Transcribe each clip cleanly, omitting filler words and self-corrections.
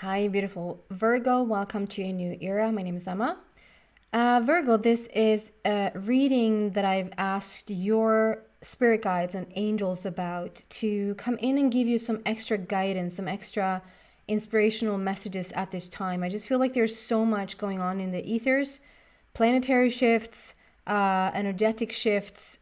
Hi, beautiful Virgo. Welcome to a new era. My name is Emma. Virgo, this is a reading that I've asked your spirit guides and angels about to come in and give you some extra guidance, some extra inspirational messages at this time. I just feel like there's so much going on in the ethers, planetary shifts, energetic shifts,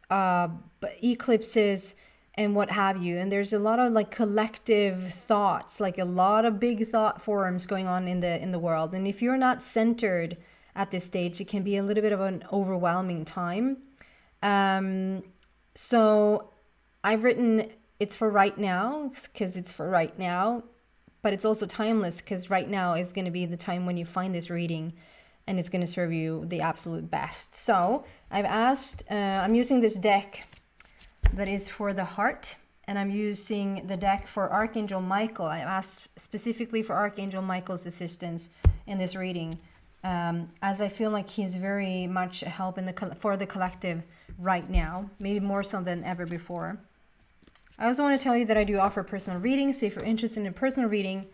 eclipses, and what have you. And there's a lot of like collective thoughts, like a lot of big thought forums going on in the world. And if you're not centered at this stage, it can be a little bit of an overwhelming time. So I've written it's for right now because it's for right now, but it's also timeless because right now is going to be the time when you find this reading and it's going to serve you the absolute best. So I've asked, I'm using this deck that is for the heart, and I'm using the deck for Archangel Michael. I asked specifically for Archangel Michael's assistance in this reading, as I feel like he's very much a help for the collective right now, maybe more so than ever before. I also want to tell you that I do offer personal readings, so if you're interested in a personal reading,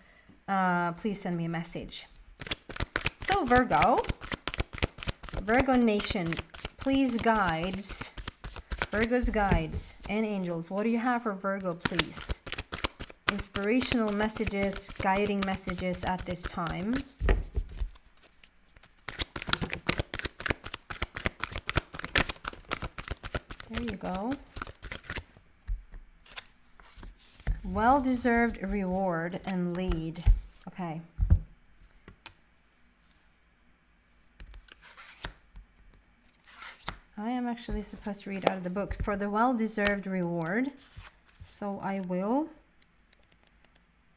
please send me a message. So Virgo Nation, please guides, Virgo's guides and angels, what do you have for Virgo, please? Inspirational messages, guiding messages at this time. There you go. Well-deserved reward and lead. Okay. I am actually supposed to read out of the book for the well-deserved reward. So I will.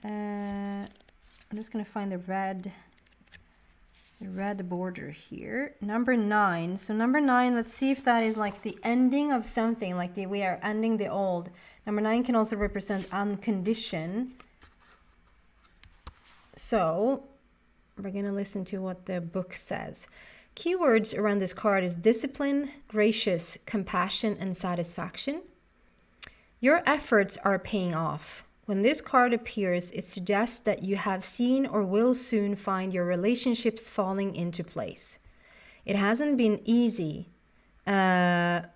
I'm just going to find the red border here. Number 9. So number 9, let's see if that is like the ending of something, like we are ending the old. Number 9 can also represent unconditioned. So we're going to listen to what the book says. Keywords around this card is discipline, gracious, compassion, and satisfaction. Your efforts are paying off. When this card appears, it suggests that you have seen or will soon find your relationships falling into place. It hasn't been easy, but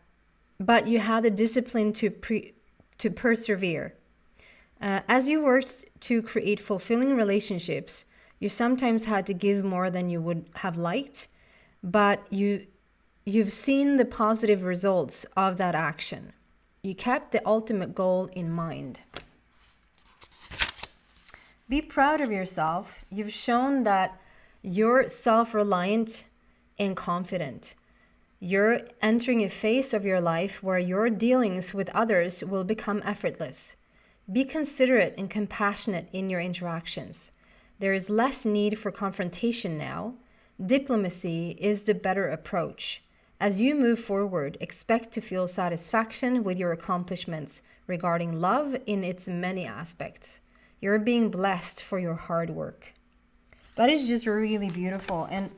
you had the discipline to persevere. As you worked to create fulfilling relationships, you sometimes had to give more than you would have liked, but you've seen the positive results of that action. You kept the ultimate goal in mind. Be proud of yourself. You've shown that you're self-reliant and confident. You're entering a phase of your life where your dealings with others will become effortless. Be considerate and compassionate in your interactions. There is less need for confrontation now. Diplomacy is the better approach. As you move forward, expect to feel satisfaction with your accomplishments regarding love in its many aspects. You're being blessed for your hard work. That is just really beautiful. And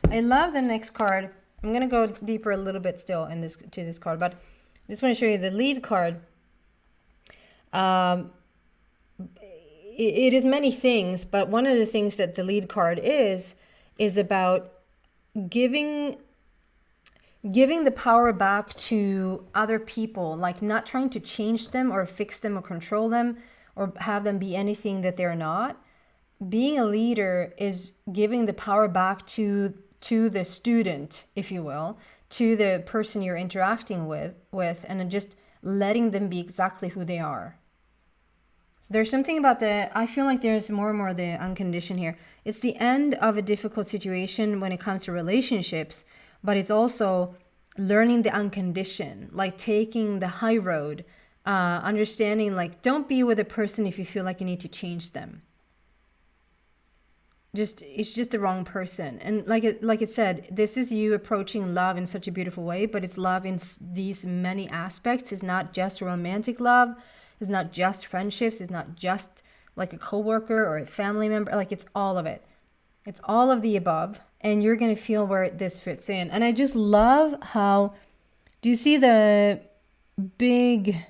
I love the next card. I'm going to go deeper a little bit still to this card, but I just want to show you the lead card. It is many things, but one of the things that the lead card is about giving the power back to other people, like not trying to change them or fix them or control them or have them be anything that they're not. Being a leader is giving the power back to the student, if you will, to the person you're interacting with, and just letting them be exactly who they are. So there's something about I feel like there's more and more the unconditioned here. It's the end of a difficult situation when it comes to relationships, but it's also learning the unconditioned, like taking the high road, understanding like don't be with a person if you feel like you need to change them. It's just the wrong person. And like it said, this is you approaching love in such a beautiful way, but it's love in these many aspects. It's not just romantic love. It's not just friendships. It's not just like a coworker or a family member. Like it's all of it. It's all of the above. And you're going to feel where this fits in. And I just love how, do you see the big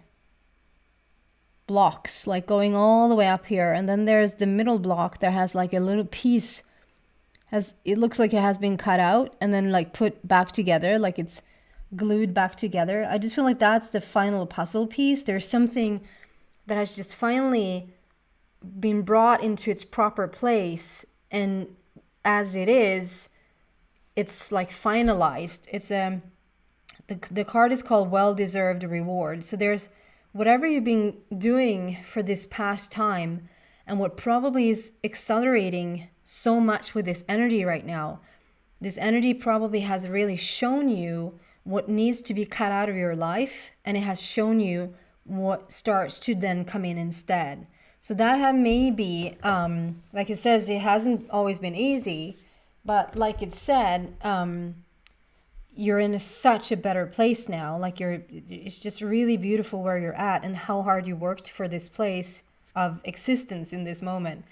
blocks, like going all the way up here. And then there's the middle block that has like a little piece, it looks like it has been cut out and then like put back together, like it's glued back together. I just feel like that's the final puzzle piece. There's something that has just finally been brought into its proper place, and as it is, it's like finalized. It's the card is called well-deserved reward. So there's whatever you've been doing for this past time, and what probably is accelerating so much with this energy right now. This energy probably has really shown you what needs to be cut out of your life, and it has shown you what starts to then come in instead. So that maybe, like it says, it hasn't always been easy, but like it said, you're in such a better place now. Like it's just really beautiful where you're at and how hard you worked for this place of existence in this moment.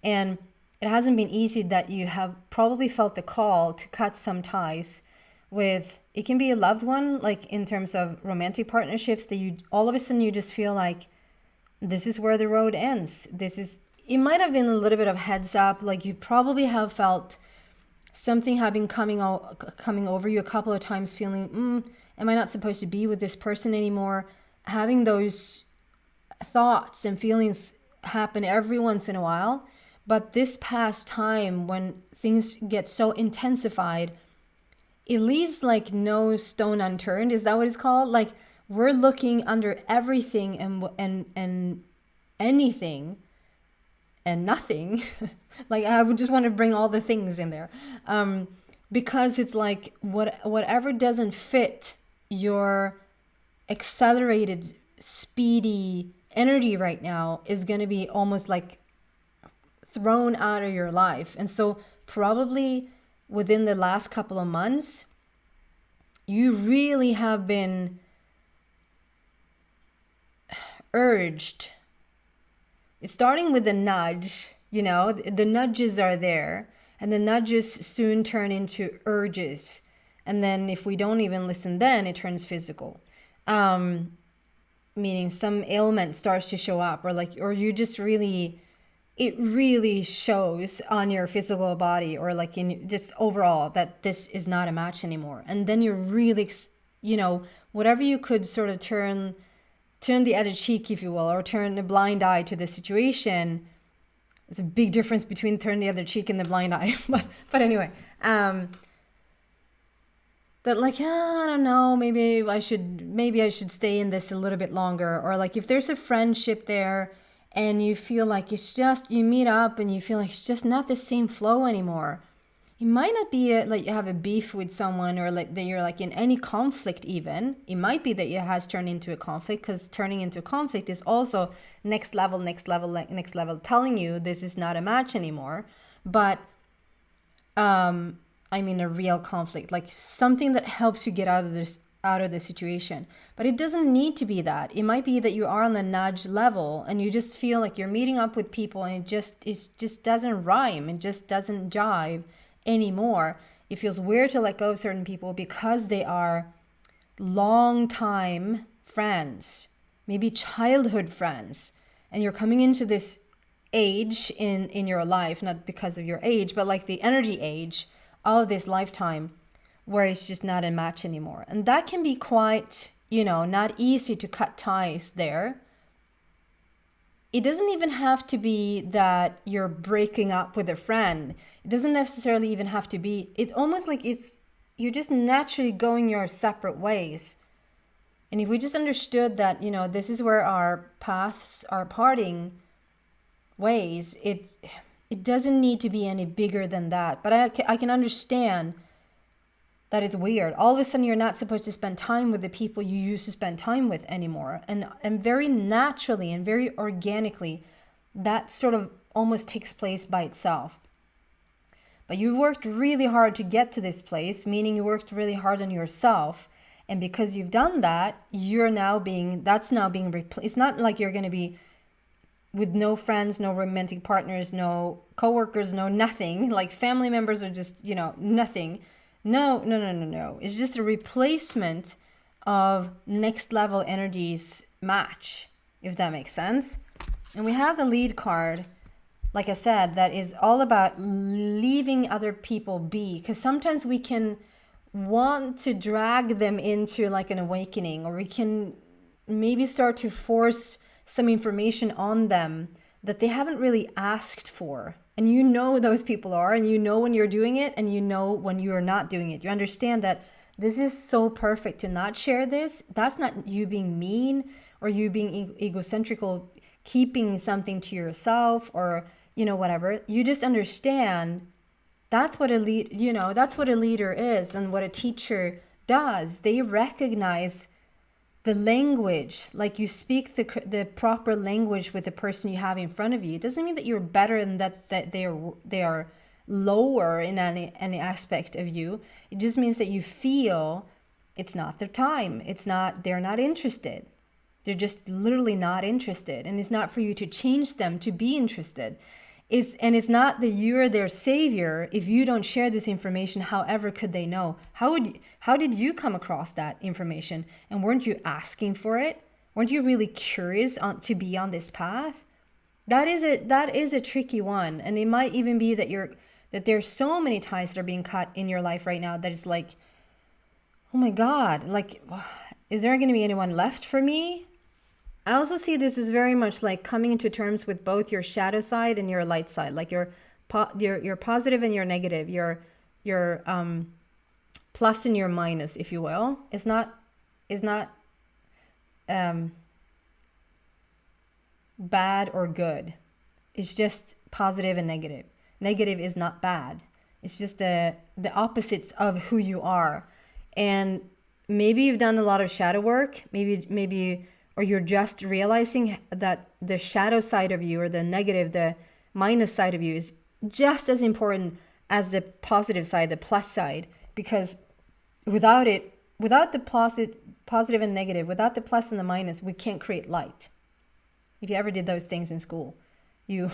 And it hasn't been easy, that you have probably felt the call to cut some ties with, it can be a loved one, like in terms of romantic partnerships, that you all of a sudden you just feel like this is where the road ends. It might have been a little bit of heads up, like you probably have felt something having coming over you a couple of times, feeling, am I not supposed to be with this person anymore? Having those thoughts and feelings happen every once in a while. But this past time, when things get so intensified, it leaves like no stone unturned. Is that what it's called? Like we're looking under everything and anything and nothing. Like I would just want to bring all the things in there, because it's like whatever doesn't fit your accelerated, speedy energy right now is going to be almost like thrown out of your life. And so probably within the last couple of months, you really have been urged. It's starting with a nudge, the nudges are there, and the nudges soon turn into urges. And then if we don't even listen, then it turns physical. Meaning some ailment starts to show up, or you just really, it really shows on your physical body, or like in just overall that this is not a match anymore. And then you're really, whatever you could sort of turn the other cheek, if you will, or turn a blind eye to the situation. There's a big difference between turn the other cheek and the blind eye. but anyway, that like, I don't know, maybe I should stay in this a little bit longer. Or like if there's a friendship there and you feel like it's just, you meet up and you feel like it's just not the same flow anymore. It might not be like you have a beef with someone, or like that you're like in any conflict even. It might be that it has turned into a conflict, because turning into a conflict is also next level, telling you this is not a match anymore. But I mean a real conflict, like something that helps you get out of the situation. But it doesn't need to be that. It might be that you are on the nudge level and you just feel like you're meeting up with people and it just doesn't rhyme, it just doesn't jive anymore. It feels weird to let go of certain people because they are long time friends, maybe childhood friends, and you're coming into this age in your life, not because of your age, but like the energy age of this lifetime, where it's just not a match anymore. And that can be quite, not easy to cut ties there. It doesn't even have to be that you're breaking up with a friend. It doesn't necessarily even have to be, it's almost like you're just naturally going your separate ways. And if we just understood that, this is where our paths are parting ways, it doesn't need to be any bigger than that. But I can understand that it's weird. All of a sudden, you're not supposed to spend time with the people you used to spend time with anymore. And very naturally and very organically, that sort of almost takes place by itself. But you worked really hard to get to this place, meaning you worked really hard on yourself. And because you've done that, that's now being replaced. It's not like you're going to be with no friends, no romantic partners, no coworkers, no nothing. Like family members are just, nothing. No. It's just a replacement of next level energies match. if that makes sense. And we have the lead card, like I said, that is all about leaving other people be. Because sometimes we can want to drag them into like an awakening, or we can maybe start to force some information on them that they haven't really asked for. And you know those people are, and you know when you're doing it, and you know when you're not doing it. You understand that this is so perfect to not share this. That's not you being mean or you being egocentric, keeping something to yourself, or, you know, whatever. You just understand that's what that's what a leader is, and what a teacher does. They recognize the language, like you speak the proper language with the person you have in front of you. It doesn't mean that you're better and that they are lower in any aspect of you. It just means that you feel it's not their time. They're not interested. They're just literally not interested. And it's not for you to change them to be interested. It's not that you're their savior if you don't share this information. However could they know? How did you come across that information? And weren't you asking for it? Weren't you really curious to be on this path? That is a tricky one. And it might even be that there's so many ties that are being cut in your life right now that it's like, oh my God, like, is there going to be anyone left for me? I also see this as very much like coming into terms with both your shadow side and your light side, like your positive and your negative, your plus and your minus, if you will. It's not bad or good. It's just positive and negative. Negative is not bad. It's just the opposites of who you are. And maybe you've done a lot of shadow work. Maybe or you're just realizing that the shadow side of you, or the negative, the minus side of you, is just as important as the positive side, the plus side. Because without the positive and negative, without the plus and the minus, we can't create light. If you ever did those things in school, you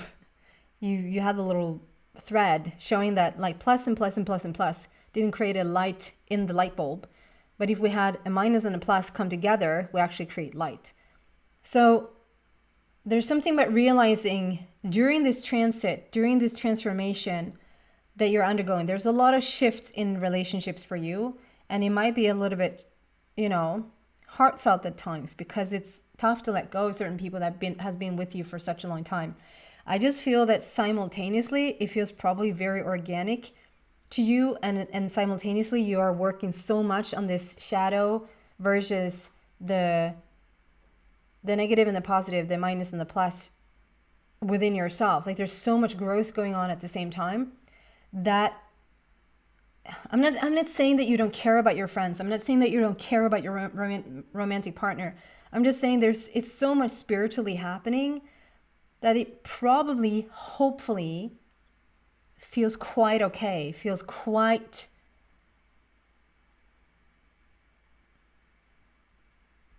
had a little thread showing that like plus and plus and plus and plus didn't create a light in the light bulb. But if we had a minus and a plus come together, we actually create light. So there's something about realizing during this transit, during this transformation that you're undergoing, there's a lot of shifts in relationships for you. And it might be a little bit, heartfelt at times, because it's tough to let go of certain people that has been with you for such a long time. I just feel that simultaneously, it feels probably very organic to you, and simultaneously you are working so much on this shadow versus the negative and the positive, the minus and the plus within yourself. Like there's so much growth going on at the same time that I'm not saying that you don't care about your friends. I'm not saying that you don't care about your romantic partner. I'm just saying it's so much spiritually happening that it probably, hopefully, feels quite okay, feels quite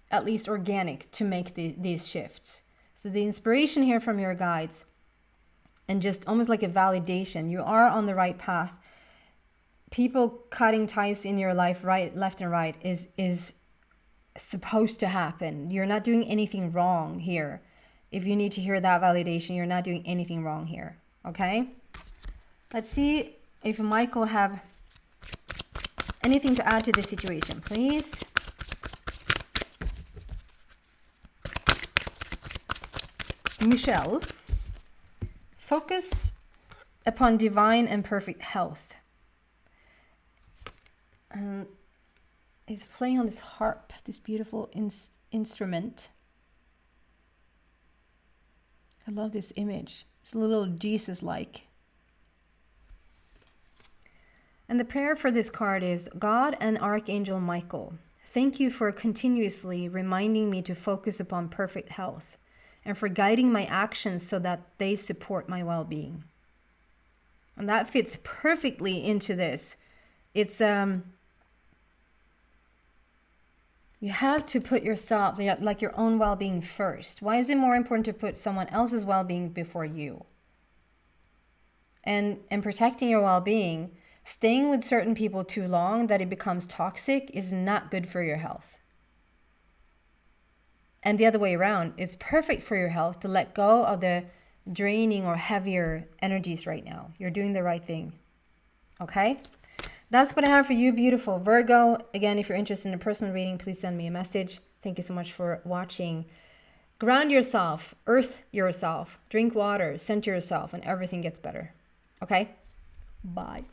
at least organic to make these shifts. So the inspiration here from your guides, and just almost like a validation, you are on the right path. People cutting ties in your life, right, left and right, is supposed to happen. You're not doing anything wrong here. If you need to hear that validation, you're not doing anything wrong here, okay? Let's see if Michael have anything to add to this situation, please. Michelle, focus upon divine and perfect health. He's playing on this harp, this beautiful instrument. I love this image. It's a little Jesus-like. And the prayer for this card is, God and Archangel Michael, thank you for continuously reminding me to focus upon perfect health, and for guiding my actions so that they support my well-being. And that fits perfectly into this. It's you have to put yourself, like your own well-being first. Why is it more important to put someone else's well-being before you? And protecting your well-being, staying with certain people too long that it becomes toxic is not good for your health. And the other way around, it's perfect for your health to let go of the draining or heavier energies right now. You're doing the right thing. Okay? That's what I have for you, beautiful Virgo. Again, if you're interested in a personal reading, please send me a message. Thank you so much for watching. Ground yourself, earth yourself, drink water, center yourself, and everything gets better. Okay? Bye.